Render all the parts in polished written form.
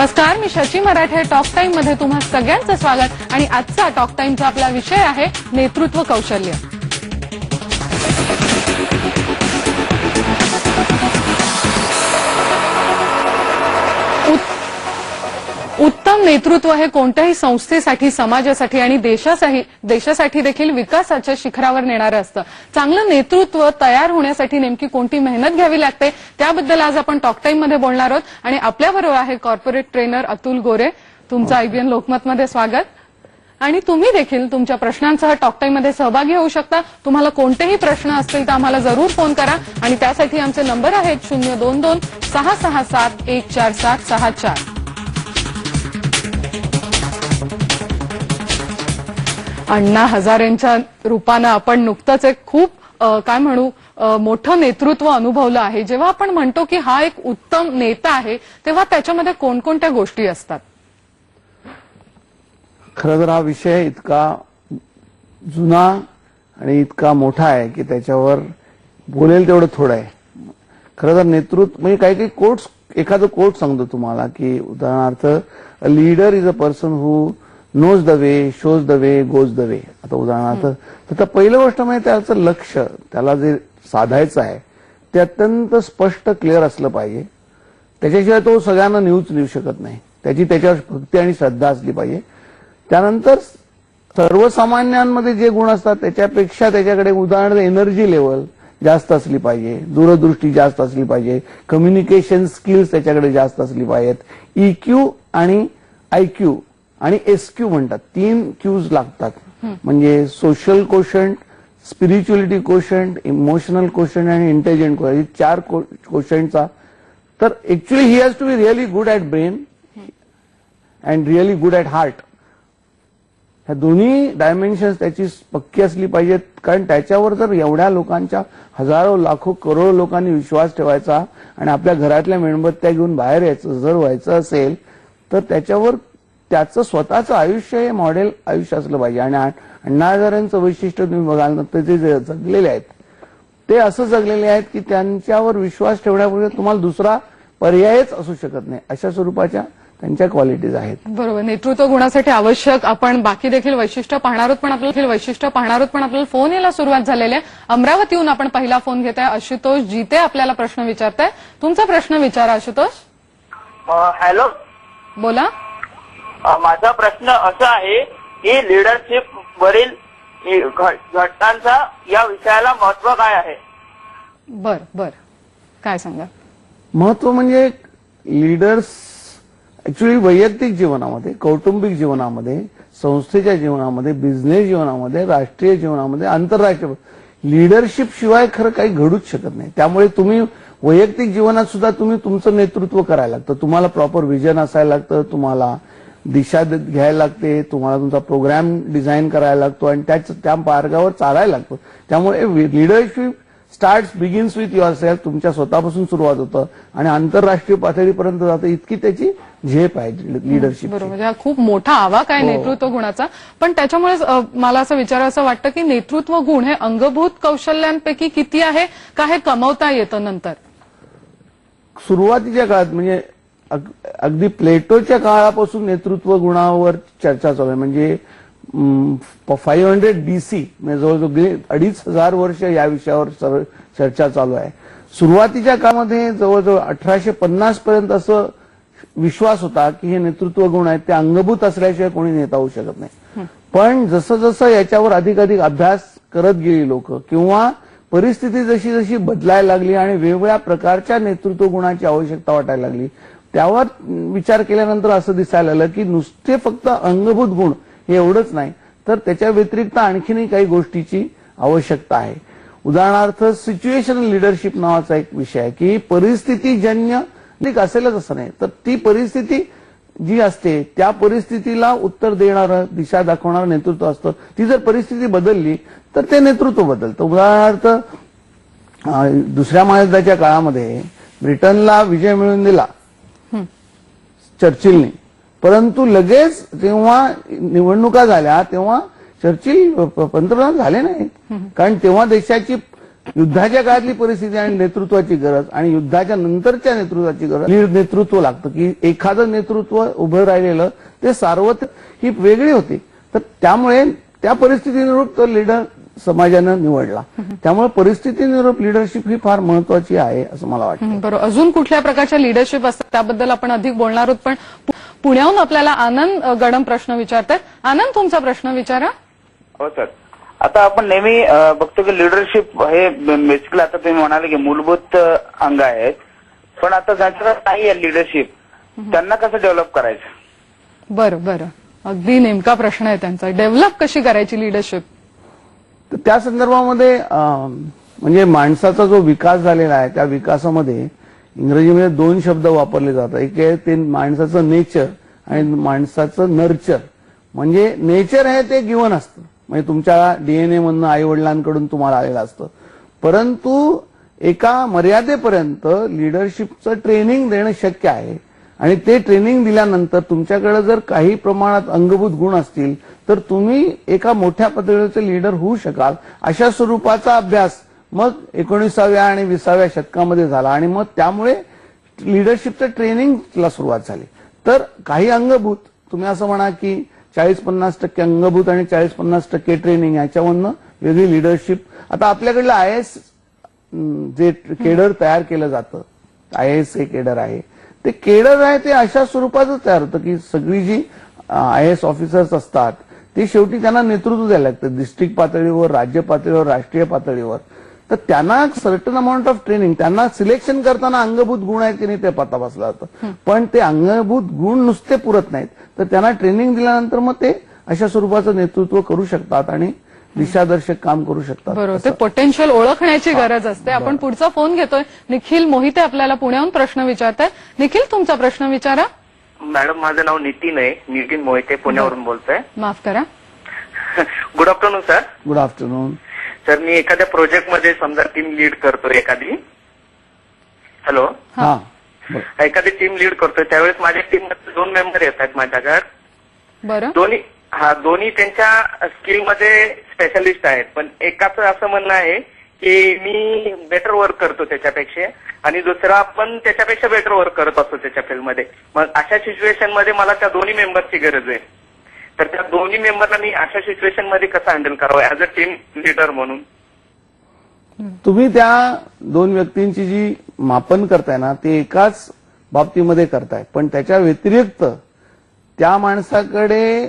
नमस्कार, मी शची मराठे. Talk time मध्ये तुम्हा सगळ्यांचं स्वागत. आणि आजचा टॉक टाइमचा आपला विषय आहे नेतृत्व कौशल्य. उत्तम नेतृत्व हे कोणत्याही संस्थेसाठी, समाजासाठी आणि देशासाठी देखील विकासाच्या शिखरावर नेणारं असतं. चांगलं नेतृत्व तयार होण्यासाठी नेमकी कोणती मेहनत घ्यावी लागते त्याबद्दल आज आपण टॉक टाइम मध्ये बोलणार आहोत. आणि आपल्याबरोबर आहे कॉर्पोरेट ट्रेनर अतुल गोरे. तुमचं IBN लोकमतमध्ये स्वागत. आणि तुम्ही देखील तुमच्या प्रश्नांसह टॉक टाइम मध्ये सहभागी होऊ शकता. तुम्हाला कोणतेही प्रश्न असतील तर आम्हाला जरूर फोन करा. आणि त्यासाठी आमचे नंबर आहेत 022 667 14764. अण्णा हजारेंच्या रूपानं आपण नुकतंच एक खूप काय म्हणू मोठं नेतृत्व अनुभवलं आहे. जेव्हा आपण म्हणतो की हा एक उत्तम नेता आहे तेव्हा त्याच्यामध्ये कोणकोणत्या गोष्टी असतात? खरं तर हा विषय इतका जुना आणि इतका मोठा आहे की त्याच्यावर बोलेल तेवढं थोडं आहे. खरं तर नेतृत्व म्हणजे काही कोट्स, एखादं कोट सांगतो तुम्हाला की उदाहरणार्थ a leader is a person who knows the way, shows the way, goes the way. आता उदाहरणार्थ तर पहिली गोष्ट म्हणजे त्याचं लक्ष, त्याला जे साधायचं आहे ते अत्यंत स्पष्ट, क्लिअर असलं पाहिजे. त्याच्याशिवाय तो सगळ्यांना नेऊ शकत नाही. त्याची त्याच्यावर भक्ती आणि श्रद्धा असली पाहिजे. त्यानंतर सर्वसामान्यांमध्ये जे गुण असतात त्याच्यापेक्षा त्याच्याकडे उदाहरणार्थ एनर्जी लेवल जास्त असली पाहिजे, दूरदृष्टी जास्त असली पाहिजे, कम्युनिकेशन स्किल्स त्याच्याकडे जास्त असली पाहिजेत. EQ आणि IQ आणि SQ म्हणतात, 3 Qs लागतात. म्हणजे social quotient, spirituality quotient, emotional quotient आणि इंटेलिजंट कोशंट, 4 कोशंटचा. तर actually he has to be really good at brain and really good at heart. ह्या दोन्ही डायमेन्शन्स त्याची पक्की असली पाहिजेत. कारण त्याच्यावर जर एवढ्या लोकांच्या हजारो, लाखो, करोडो लोकांनी विश्वास ठेवायचा आणि आपल्या घरातल्या मेणबत्त्या घेऊन बाहेर यायचं जर व्हायचं असेल तर त्याच्यावर त्याचं स्वतःचं आयुष्य हे मॉडेल आयुष्य असलं पाहिजे. आणि अण्णा हजारेंचं वैशिष्ट्य तुम्ही बघाल ना, ते जे जगलेले आहेत ते असं जगलेले आहेत की त्यांच्यावर विश्वास ठेवण्यापूर्वी तुम्हाला दुसरा पर्यायच असू शकत नाही, अशा स्वरूपाच्या त्यांच्या क्वालिटीज आहेत. बरोबर. नेतृत्व गुणासाठी आवश्यक आपण बाकी देखील वैशिष्ट्य पाहणार आहोत, पण आपल्याला फोन यायला सुरुवात झालेली आहे. अमरावतीहून आपण पहिला फोन घेत आहे. आशुतोष जीते आपल्याला प्रश्न विचारताय. तुमचा प्रश्न विचारा आशुतोष. हॅलो, बोला. माझा प्रश्न असा आहे की लीडरशिप वरील घटनांचा या विषयाला महत्व काय आहे? बर काय सांगा? महत्व म्हणजे लीडर्स ऍक्च्युली वैयक्तिक जीवनामध्ये, कौटुंबिक जीवनामध्ये, संस्थेच्या जीवनामध्ये, बिझनेस जीवनामध्ये, राष्ट्रीय जीवनामध्ये, आंतरराष्ट्रीय लीडरशिप शिवाय खरं काही घडूच शकत नाही. त्यामुळे तुम्ही वैयक्तिक जीवनात सुद्धा तुम्ही तुमचं नेतृत्व करायला लागतं. तुम्हाला प्रॉपर विजन असायला लागतं, तुम्हाला दिशा घ्यायला लागते, तुम्हाला तुमचा प्रोग्राम डिझाईन करायला लागतो आणि त्या मार्गावर चालायला लागतो. त्यामुळे leadership begins with your self. तुमच्या स्वतःपासून सुरुवात होतं आणि आंतरराष्ट्रीय पातळीपर्यंत जातं. इतकी त्याची झेप आहे लीडरशिप. बरोबर. हा खूप मोठा आवाक आहे नेतृत्व गुणाचा. पण त्याच्यामुळे मला असं विचारायचं वाटतं की नेतृत्व गुण हे अंगभूत कौशल्यांपैकी किती आहे का हे कमवता येतं नंतर? सुरुवातीच्या काळात म्हणजे अगदी प्लेटोच्या काळापासून नेतृत्व गुणावर चर्चा चालू आहे. म्हणजे 500 BC म्हणजे जवळजवळ 2500 वर्ष या विषयावर चर्चा चालू आहे. सुरुवातीच्या काळामध्ये जवळजवळ 1850 पर्यंत असं विश्वास होता की हे नेतृत्व गुण आहेत ते अंगभूत असल्याशिवाय कोणी नेता होऊ शकत नाही. पण जसं जसं याच्यावर अधिकाधिक अभ्यास करत गेली लोक किंवा परिस्थिती जशी जशी बदलायला लागली आणि वेगवेगळ्या प्रकारच्या नेतृत्व गुणाची आवश्यकता वाटायला लागली, त्यावर विचार केल्यानंतर असं दिसायला लागलं की नुसते फक्त अंगभूत गुण हे एवढंच नाही तर त्याच्या व्यतिरिक्त आणखीनही काही गोष्टीची आवश्यकता आहे. उदाहरणार्थ सिच्युएशनल लीडरशिप नावाचा एक विषय आहे की परिस्थितीजन्य असेलच असं नाही, तर ती परिस्थिती जी असते त्या परिस्थितीला उत्तर देणारं, दिशा दाखवणारं नेतृत्व असतं. ती जर परिस्थिती बदलली तर ते नेतृत्व बदलतं. उदाहरणार्थ दुसऱ्या महायुद्धाच्या काळामध्ये ब्रिटनला विजय मिळवून दिला चर्चिलने, परंतु लगेच जेव्हा निवडणुका झाल्या तेव्हा चर्चिल पंतप्रधान झाले नाही. कारण तेव्हा देशाची युद्धाच्या काळातली परिस्थिती आणि नेतृत्वाची गरज आणि युद्धाच्या नंतरच्या नेतृत्वाची गरज, लीड नेतृत्व लागतं की एखादं नेतृत्व उभं राहिलेलं ते सार्वत्रिक ही वेगळी होती. तर त्यामुळे त्या परिस्थितीनुरूप तो लीडर समाजानं निवडला. त्यामुळे परिस्थितीनुरूप लिडरशिप ही फार महत्वाची आहे असं मला वाटतं. बरोबर. अजून कुठल्या प्रकारच्या लिडरशिप असतात त्याबद्दल आपण अधिक बोलणार आहोत, पण पुण्याहून आपल्याला आनंद गडम प्रश्न विचारतात. आनंद, तुमचा प्रश्न विचारा. हो सर, आता आपण नेहमी बघतो की लिडरशिप हे बेसिकली आता तुम्ही म्हणाले की मूलभूत अंग आहेत, पण आता ज्यांच्याकडे नाही आहे लिडरशिप त्यांना कसं डेव्हलप करायचं? बरं बरं, अगदी नेमका प्रश्न आहे त्यांचा. डेव्हलप कशी करायची लिडरशिप? तर त्या संदर्भामध्ये म्हणजे माणसाचा जो विकास झालेला आहे त्या विकासामध्ये इंग्रजीमध्ये 2 शब्द वापरले जातात. एक आहे ते माणसाचं नेचर आणि माणसाचं नर्चर. म्हणजे नेचर आहे ते गिवन असतं, म्हणजे तुमच्या डीएनए मधनं आई वडिलांकडून तुम्हाला आलेलं असतं, परंतु एका मर्यादेपर्यंत लिडरशिपचं ट्रेनिंग देणं शक्य आहे. आणि ते ट्रेनिंग दिल्यानंतर तुमच्याकडे जर काही प्रमाणात अंगभूत गुण असतील तर तुम्ही एका मोठ्या पातळीवरचे लीडर होऊ शकाल. अशा स्वरूपाचा अभ्यास मग 19व्या आणि 20व्या शतकामध्ये झाला आणि मग त्यामुळे लिडरशिपच्या ट्रेनिंगला सुरुवात झाली. तर काही अंगभूत, तुम्ही असं म्हणा की 40-50% अंगभूत आणि 40-50% ट्रेनिंग, याच्यावरनं वेगळी लिडरशिप. आता आपल्याकडलं IAS जे केडर तयार केलं जातं, IAS हे केडर आहे, ते केडर आहे ते अशा स्वरूपाचं तयार होतं की सगळी जी IAS ऑफिसर्स असतात ते शेवटी त्यांना नेतृत्व द्यायला लागतं डिस्ट्रिक्ट पातळीवर, राज्य पातळीवर, राष्ट्रीय पातळीवर. तर त्यांना सर्टन अमाऊंट ऑफ ट्रेनिंग, त्यांना सिलेक्शन करताना अंगभूत गुण आहेत की नाही ते तपासलं जातं. पण ते अंगभूत गुण नुसते पुरत नाहीत, तर त्यांना ट्रेनिंग दिल्यानंतर मग ते अशा स्वरूपाचं नेतृत्व करू शकतात आणि दिशादर्शक काम करू शकतात. बरोबर, ते पोटेन्शियल ओळखण्याची गरज असते. आपण पुढचा फोन घेतोय. निखिल मोहिते आपल्याला पुण्याहून प्रश्न विचारताय. निखिल, तुमचा प्रश्न विचारा. मॅडम, माझं नाव नितीन आहे, नितीन मोहिते, पुण्यावरून बोलतोय. माफ करा. Good afternoon sir. Good afternoon sir, मी एखाद्या प्रोजेक्टमध्ये समजा टीम लीड करतोय एखादी. हॅलो. हा, एखादी टीम लीड करतोय त्यावेळेस माझ्या टीम मध्ये 2 मेंबर येतात माझ्याकडे. बरं. दोन्ही त्यांच्या स्किलमध्ये स्पेशलिस्ट आहेत, पण एकाचं असं म्हणणं आहे की मी बेटर वर्क करतो त्याच्यापेक्षा आणि दुसरा पण त्याच्यापेक्षा बेटर वर्क करत असतो त्याच्या फील्डमध्ये. मग अशा सिच्युएशन मध्ये मला त्या दोन्ही मेंबरची गरज आहे. तर त्या दोन्ही मेंबरला मी अशा सिच्युएशन मध्ये कसं हँडल करावं ऍज अ टीम लीडर म्हणून? तुम्ही त्या 2 व्यक्तींची जी मापन करताय ना ते एकाच बाबतीमध्ये करताय, पण त्याच्या व्यतिरिक्त त्या माणसाकडे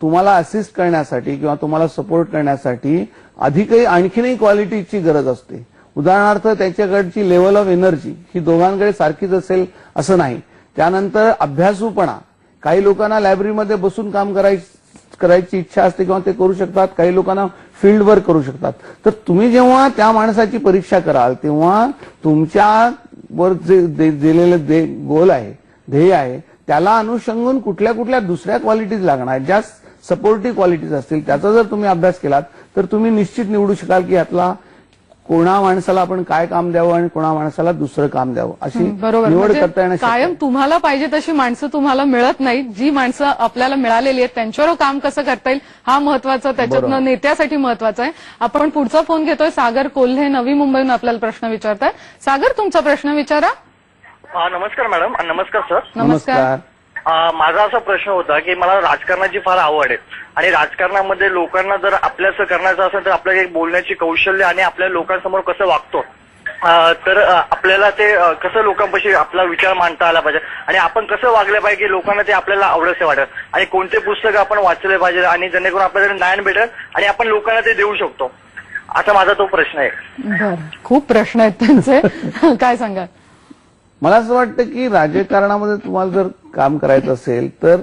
तुम्हाला असिस्ट करण्यासाठी किंवा तुम्हाला सपोर्ट करण्यासाठी अधिकही आणखीनही क्वालिटीची गरज असते. उदाहरणार्थ त्याच्याकडची लेवल ऑफ एनर्जी ही दोघांकडे सारखीच असेल असं नाही. त्यानंतर अभ्यासूपणा, काही लोकांना लायब्ररीमध्ये बसून काम करायची इच्छा असते किंवा ते करू शकतात, काही लोकांना फील्ड वर्क करू शकतात. तर तुम्ही जेव्हा त्या माणसाची परीक्षा कराल तेव्हा तुमच्यावर जे दिलेले गोल आहे, ध्येय आहे, त्याला अनुषंगून कुठल्या कुठल्या दुसऱ्या क्वालिटीज लागणार, ज्या सपोर्टिव्ह क्वालिटीज असतील त्याचा जर तुम्ही अभ्यास केलात तर तुम्ही निश्चित निवडू शकाल की यातला कोणा माणसाला आपण काय काम द्यावं आणि कोणा माणसाला दुसरं काम द्यावं अशी निवड करता येणं. कायम तुम्हाला पाहिजे तशी माणसं तुम्हाला मिळत नाहीत. जी माणसं आपल्याला मिळालेली आहेत त्यांच्यावर काम कसं करता येईल हा महत्वाचा, त्याच्यातनं नेत्यासाठी महत्वाचा आहे. आपण पुढचा फोन घेतोय. सागर कोल्हे नवी मुंबईहून आपल्याला प्रश्न विचारताय. सागर, तुमचा प्रश्न विचारा. नमस्कार मॅडम. नमस्कार सर. नमस्कार. माझा असा प्रश्न होता की मला राजकारणाची फार आवड आहे आणि राजकारणामध्ये लोकांना जर आपल्याचं करायचं असेल तर आपल्याला एक बोलण्याची कौशल्य आणि आपल्या लोकांसमोर कसं वागतो तर आपल्याला ते कसं लोकांपाशी आपला विचार मांडता आला पाहिजे आणि आपण कसं वागलं पाहिजे की लोकांना ते आपल्याला आवडसे वाटेल आणि कोणते पुस्तक आपण वाचले पाहिजे आणि जेणेकरून आपल्याला ज्ञान भेटेल आणि आपण लोकांना ते देऊ शकतो, असा माझा तो प्रश्न आहे. बरं, खूप प्रश्न आहेत त्यांचे. काय सांगा? मला असं वाटतं की राजकारणामध्ये तुम्हाला जर काम करायचं असेल तर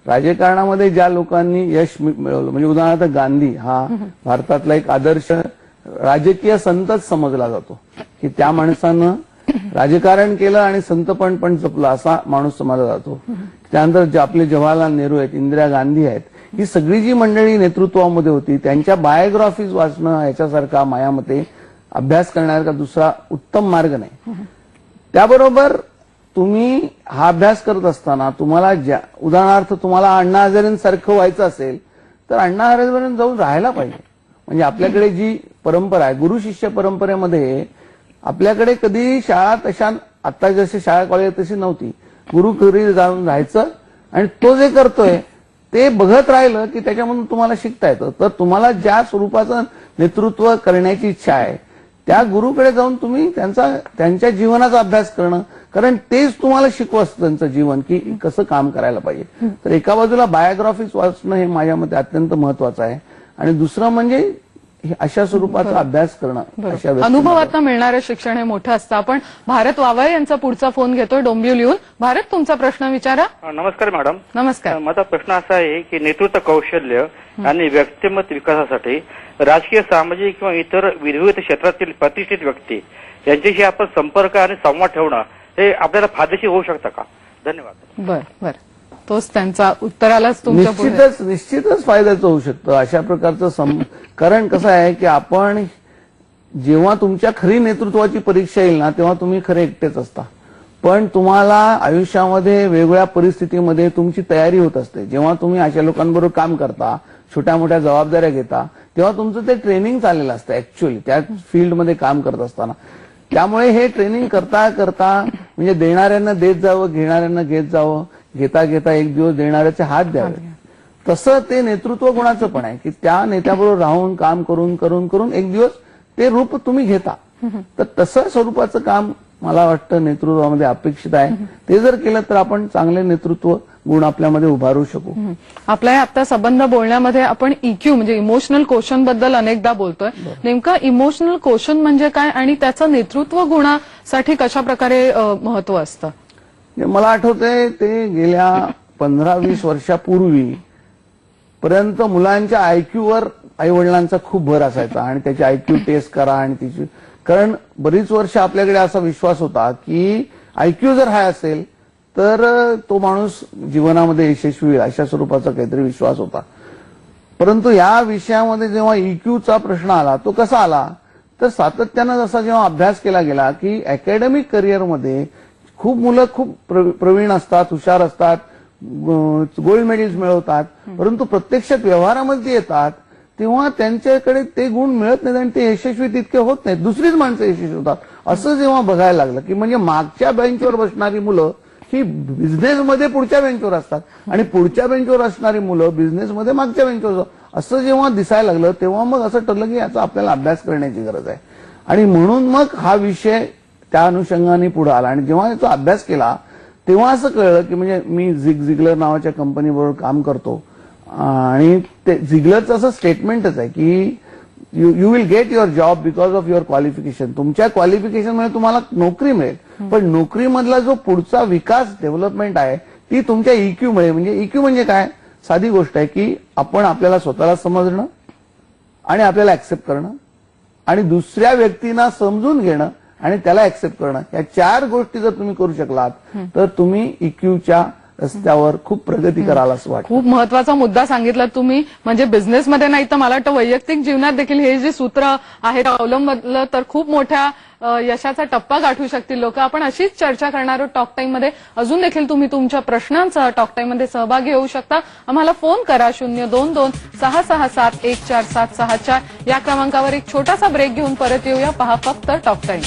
राजकारणामध्ये ज्या लोकांनी यश मिळवलं, म्हणजे उदाहरणार्थ गांधी हा भारतातला एक आदर्श राजकीय संतच समजला जातो की त्या माणसानं राजकारण केलं आणि संतपण पण जपलं असा माणूस समजला जातो. त्यानंतर जे आपले जवाहरलाल नेहरू आहेत, इंदिरा गांधी आहेत, ही सगळी जी मंडळी नेतृत्वामध्ये होती त्यांच्या बायोग्राफीज वाचणं याच्यासारखा माझ्या अभ्यास करण्यासारखा दुसरा उत्तम मार्ग नाही. त्याबरोबर तुम्ही हा अभ्यास करत असताना तुम्हाला उदाहरणार्थ तुम्हाला अण्णा हजारेंसारखं व्हायचं असेल तर अण्णा हजारेंपर्यंत जाऊन राहायला पाहिजे. म्हणजे आपल्याकडे जी परंपरा आहे गुरु शिष्य परंपरेमध्ये आपल्याकडे कधी शाळा तशा आता जशी शाळा कॉलेज तशी नव्हती. गुरु घरी जाऊन राहायचं आणि तो जे करतोय ते बघत राहिलं की त्याच्यामधून तुम्हाला शिकता येतं. तर तुम्हाला ज्या स्वरूपाचं नेतृत्व करण्याची इच्छा आहे त्या गुरुकडे जाऊन तुम्ही त्यांच्या जीवनाचा अभ्यास करणं, कारण तेच तुम्हाला शिकवत त्यांचं जीवन की कसं काम करायला पाहिजे. तर एका बाजूला बायोग्राफीज वाचणं हे माझ्या मते अत्यंत महत्वाचं आहे आणि दुसरं म्हणजे अशा स्वरूपाचा अभ्यास करणं. अनुभवातनं मिळणारं शिक्षण हे मोठं असतं. आपण भारत वावळे यांचा पुढचा फोन घेतोय डोंबिवलीहून. भारत, तुमचा प्रश्न विचारा. नमस्कार मॅडम. नमस्कार. माझा प्रश्न असा आहे की नेतृत्व कौशल्य आणि व्यक्तिमत्व विकासासाठी राजकीय, सामाजिक किंवा इतर विविध क्षेत्रातील प्रतिष्ठित व्यक्ती यांच्याशी आपण संपर्क आणि संवाद ठेवणं हे आपल्याला फायदेशीर होऊ शकतं का? धन्यवाद. बर, तोच त्यांचा उत्तरालाच तुमच्या निश्चितच फायद्याचं होऊ शकतं अशा प्रकारचं. कारण कसं आहे की आपण जेव्हा तुमच्या खरी नेतृत्वाची परीक्षा येईल ना तेव्हा तुम्ही खरे एकटेच असता, पण तुम्हाला आयुष्यामध्ये वेगवेगळ्या परिस्थितीमध्ये तुमची तयारी होत असते. जेव्हा तुम्ही अशा लोकांबरोबर काम करता, छोट्या मोठ्या जबाबदाऱ्या घेता, तेव्हा तुमचं ते ट्रेनिंग चाललेलं असतं ऍक्च्युअली त्या फील्डमध्ये काम करत असताना. त्यामुळे हे ट्रेनिंग करता करता म्हणजे देणाऱ्यांना देत जावं, घेणाऱ्यांना घेत जावं, घेता घेता एक दिवस देणाऱ्याचे हात द्यावे. तसं ते नेतृत्व गुणाचं पण आहे की त्या नेत्याबरोबर राहून काम करून करून करून एक दिवस ते रूप तुम्ही घेता. तर तसं स्वरूपाचं काम मला वाटतं नेतृत्वामध्ये अपेक्षित आहे. ते जर केलं तर आपण चांगले नेतृत्व गुण आपल्यामध्ये उभारू शकू. आपल्या आता संबंध बोलण्यामध्ये आपण इक्यू म्हणजे इमोशनल क्वेश्चन बद्दल अनेकदा बोलतोय. नेमका इमोशनल क्वेश्चन म्हणजे काय आणि त्याचं नेतृत्व गुणासाठी कशा प्रकारे महत्व असतं? मला आठवतंय ते गेल्या 15-20 वर्षापूर्वी पर्यंत मुलांच्या आयक्यूवर आईवडिलांचा खूप भर असायचा आणि त्याची आयक्यू टेस्ट करा आणि तिची, कारण बरीच वर्ष आपल्याकडे असा विश्वास होता की आयक्यू जर हाय असेल तर तो माणूस जीवनामध्ये यशस्वी होईल अशा स्वरूपाचा काहीतरी विश्वास होता. परंतु या विषयामध्ये जेव्हा इक्यूचा प्रश्न आला तो कसा आला तर सातत्यानं जसा जेव्हा अभ्यास केला गेला की अकॅडमिक करिअरमध्ये खूप मुलं खूप प्रवीण असतात, हुशार असतात, गोल्ड मेडल्स मिळवतात, परंतु प्रत्यक्षात व्यवहारामध्ये येतात तेव्हा त्यांच्याकडे ते गुण मिळत नाहीत आणि ते यशस्वी तितके होत नाहीत, दुसरीच माणसं यशस्वी होतात. असं जेव्हा बघायला लागलं की म्हणजे मागच्या बेंचवर बसणारी मुलं ही बिझनेसमध्ये पुढच्या बेंचवर असतात आणि पुढच्या बेंचवर असणारी मुलं बिझनेसमध्ये मागच्या बेंचवर, असं जेव्हा दिसायला लागलं तेव्हा मग असं ठरलं की याचा आपल्याला अभ्यास करण्याची गरज आहे. आणि म्हणून मग हा विषय त्या अनुषंगाने पुढे आला आणि जेव्हा याचा अभ्यास केला तेव्हा असं कळलं की म्हणजे मी झिगलर नावाच्या कंपनीबरोबर काम करतो आणि ते झिगलरचं असं स्टेटमेंटच आहे की you will get your job because of your qualification. तुमच्या क्वालिफिकेशनमुळे तुम्हाला नोकरी मिळेल, पण नोकरीमधला जो पुढचा विकास डेव्हलपमेंट आहे ती तुमच्या इक्यू मुळे. म्हणजे इक्यू म्हणजे काय, साधी गोष्ट आहे की आपण आपल्याला स्वतःला समजणं आणि आपल्याला ऍक्सेप्ट करणं आणि दुसऱ्या व्यक्तींना समजून घेणं आणि त्याला ऍक्सेप्ट करणं, या 4 गोष्टी जर तुम्ही करू शकलात तर तुम्ही इक्यूच्या रस्त्यावर खूप प्रगती कराल असं वाटतं. खूप महत्वाचा मुद्दा सांगितला तुम्ही. म्हणजे बिझनेसमध्ये नाही तर मला वाटतं वैयक्तिक जीवनात देखील हे जे सूत्र आहे अवलंबलं तर खूप मोठ्या यशाचा टप्पा गाठू शकतील लोक. आपण अशीच चर्चा करणार आहोत टॉक टाइम मध्ये. अजून देखील तुम्ही तुमच्या प्रश्नांसह टॉक टाइम मध्ये सहभागी होऊ शकता. आम्हाला फोन करा 022-667-14764 या क्रमांकावर. एक छोटासा ब्रेक घेऊन परत येऊया. पहा फक्त टॉक टाइम.